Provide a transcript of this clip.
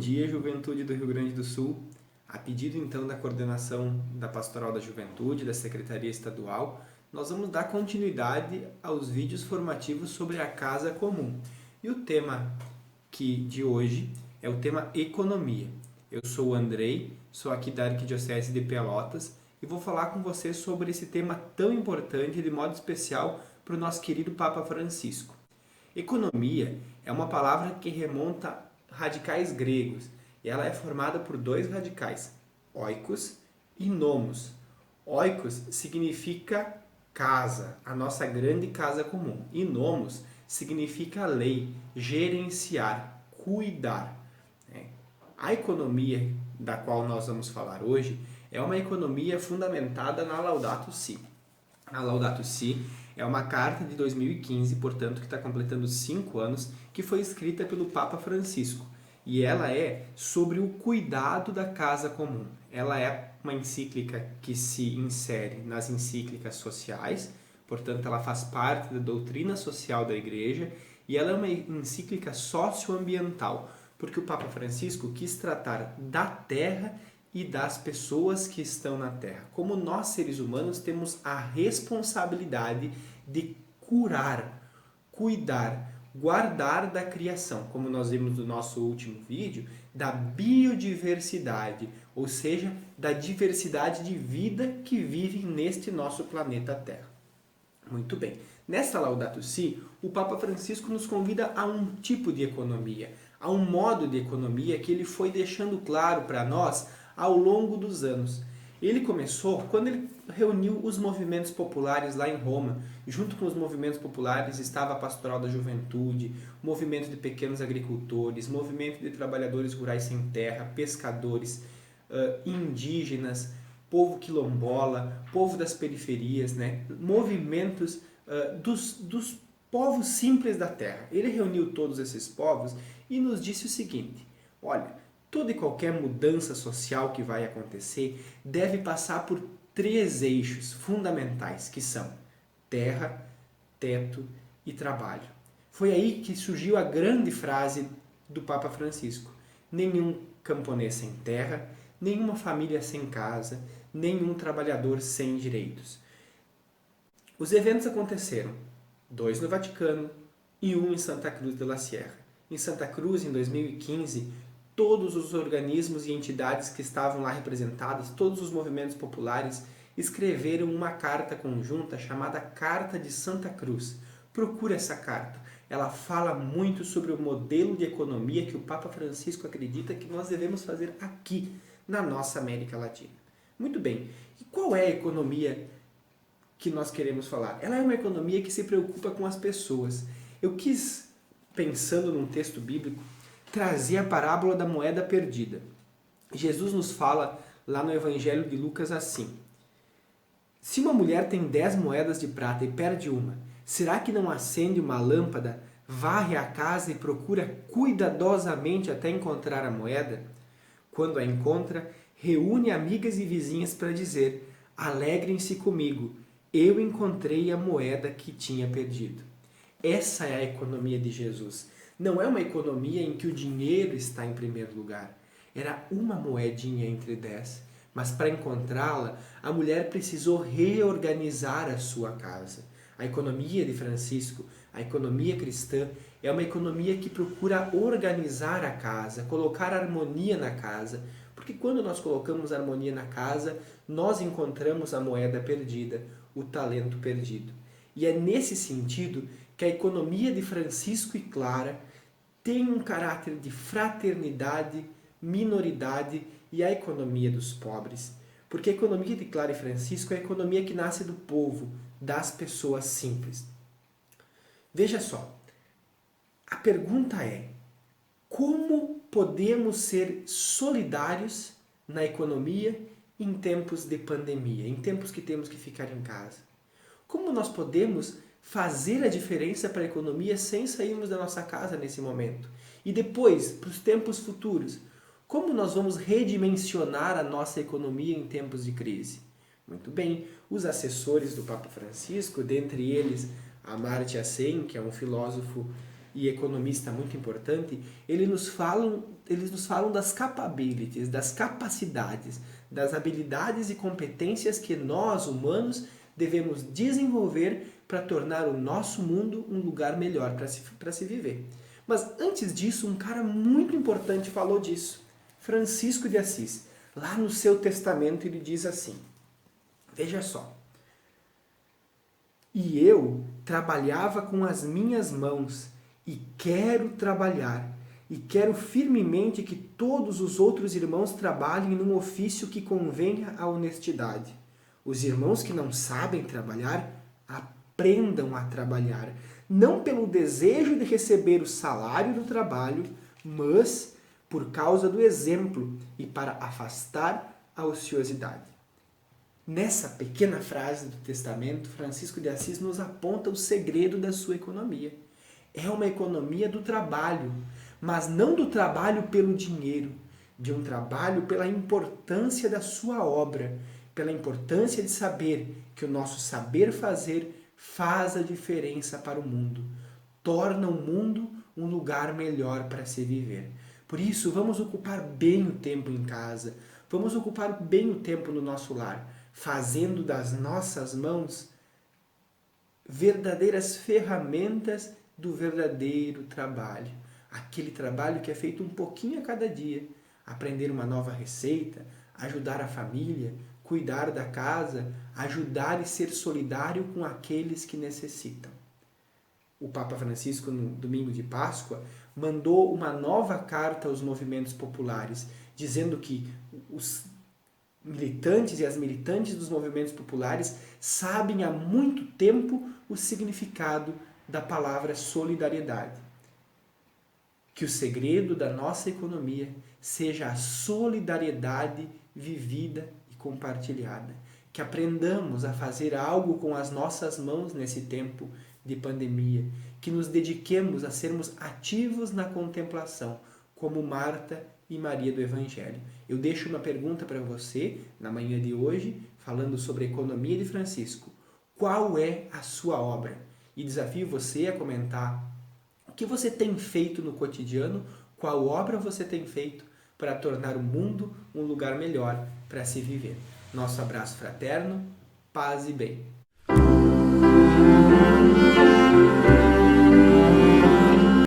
dia, Juventude do Rio Grande do Sul. A pedido então da coordenação da Pastoral da Juventude, da Secretaria Estadual, nós vamos dar continuidade aos vídeos formativos sobre a casa comum. E o tema de hoje é o tema economia. Eu sou o Andrei, sou aqui da Arquidiocese de Pelotas e vou falar com você sobre esse tema tão importante, de modo especial para o nosso querido Papa Francisco. Economia é uma palavra que remonta a radicais gregos e ela é formada por dois radicais, oikos e nomos. Oikos significa casa, a nossa grande casa comum, e nomos significa lei, gerenciar, cuidar. A economia da qual nós vamos falar hoje é uma economia fundamentada na Laudato Si. A Laudato Si é uma carta de 2015, portanto, que está completando 5 anos, que foi escrita pelo Papa Francisco. E ela é sobre o cuidado da casa comum. Ela é uma encíclica que se insere nas encíclicas sociais, portanto, ela faz parte da doutrina social da Igreja, e ela é uma encíclica socioambiental, porque o Papa Francisco quis tratar da terra e das pessoas que estão na terra. Como nós, seres humanos, temos a responsabilidade de curar, cuidar, guardar da criação, como nós vimos no nosso último vídeo, da biodiversidade, ou seja, da diversidade de vida que vive neste nosso planeta Terra. Muito bem. Nesta Laudato Si, o Papa Francisco nos convida a um tipo de economia, a um modo de economia que ele foi deixando claro para nós ao longo dos anos. Ele começou quando ele reuniu os movimentos populares lá em Roma. Junto com os movimentos populares estava a Pastoral da Juventude, movimento de pequenos agricultores, movimento de trabalhadores rurais sem terra, pescadores, indígenas, povo quilombola, povo das periferias, movimentos dos povos simples da terra. Ele reuniu todos esses povos e nos disse o seguinte: olha, toda e qualquer mudança social que vai acontecer deve passar por 3 eixos fundamentais, que são terra, teto e trabalho. Foi aí que surgiu a grande frase do Papa Francisco: nenhum camponês sem terra, nenhuma família sem casa, nenhum trabalhador sem direitos. Os eventos aconteceram, 2 no Vaticano e 1 em Santa Cruz de la Sierra. Em Santa Cruz, em 2015, todos os organismos e entidades que estavam lá representadas, todos os movimentos populares, escreveram uma carta conjunta chamada Carta de Santa Cruz. Procura essa carta. Ela fala muito sobre o modelo de economia que o Papa Francisco acredita que nós devemos fazer aqui, na nossa América Latina. Muito bem. E qual é a economia que nós queremos falar? Ela é uma economia que se preocupa com as pessoas. Eu quis, pensando num texto bíblico, trazer a parábola da moeda perdida. Jesus nos fala lá no Evangelho de Lucas assim: se uma mulher tem 10 moedas de prata e perde uma, será que não acende uma lâmpada, varre a casa e procura cuidadosamente até encontrar a moeda? Quando a encontra, reúne amigas e vizinhas para dizer: alegrem-se comigo, eu encontrei a moeda que tinha perdido. Essa é a economia de Jesus. Não é uma economia em que o dinheiro está em primeiro lugar. Era uma moedinha entre 10, mas para encontrá-la, a mulher precisou reorganizar a sua casa. A economia de Francisco, a economia cristã, é uma economia que procura organizar a casa, colocar harmonia na casa, porque quando nós colocamos harmonia na casa, nós encontramos a moeda perdida, o talento perdido. E é nesse sentido que a economia de Francisco e Clara tem um caráter de fraternidade, minoridade e a economia dos pobres. Porque a economia de Clara e Francisco é a economia que nasce do povo, das pessoas simples. Veja só, a pergunta é: como podemos ser solidários na economia em tempos de pandemia, em tempos que temos que ficar em casa? Como nós podemos fazer a diferença para a economia sem sairmos da nossa casa nesse momento? E depois, para os tempos futuros, como nós vamos redimensionar a nossa economia em tempos de crise? Muito bem, os assessores do Papa Francisco, dentre eles Amartya Sen, que é um filósofo e economista muito importante, eles nos falam das capabilities, das capacidades, das habilidades e competências que nós, humanos, devemos desenvolver para tornar o nosso mundo um lugar melhor para se viver. Mas antes disso, um cara muito importante falou disso, Francisco de Assis. Lá no seu testamento ele diz assim, veja só, e eu trabalhava com as minhas mãos e quero trabalhar, e quero firmemente que todos os outros irmãos trabalhem num ofício que convenha à honestidade. Os irmãos que não sabem trabalhar, aprendam a trabalhar, não pelo desejo de receber o salário do trabalho, mas por causa do exemplo e para afastar a ociosidade. Nessa pequena frase do testamento, Francisco de Assis nos aponta o segredo da sua economia. É uma economia do trabalho, mas não do trabalho pelo dinheiro, de um trabalho pela importância da sua obra, pela importância de saber que o nosso saber fazer faz a diferença para o mundo, torna o mundo um lugar melhor para se viver. Por isso, vamos ocupar bem o tempo em casa, vamos ocupar bem o tempo no nosso lar, fazendo das nossas mãos verdadeiras ferramentas do verdadeiro trabalho. Aquele trabalho que é feito um pouquinho a cada dia. Aprender uma nova receita, ajudar a família, cuidar da casa, ajudar e ser solidário com aqueles que necessitam. O Papa Francisco, no domingo de Páscoa, mandou uma nova carta aos movimentos populares, dizendo que os militantes e as militantes dos movimentos populares sabem há muito tempo o significado da palavra solidariedade. Que o segredo da nossa economia seja a solidariedade vivida e compartilhada. Que aprendamos a fazer algo com as nossas mãos nesse tempo de pandemia. Que nos dediquemos a sermos ativos na contemplação, como Marta e Maria do Evangelho. Eu deixo uma pergunta para você na manhã de hoje, falando sobre a economia de Francisco. Qual é a sua obra? E desafio você a comentar o que você tem feito no cotidiano, qual obra você tem feito para tornar o mundo um lugar melhor para se viver. Nosso abraço fraterno, paz e bem.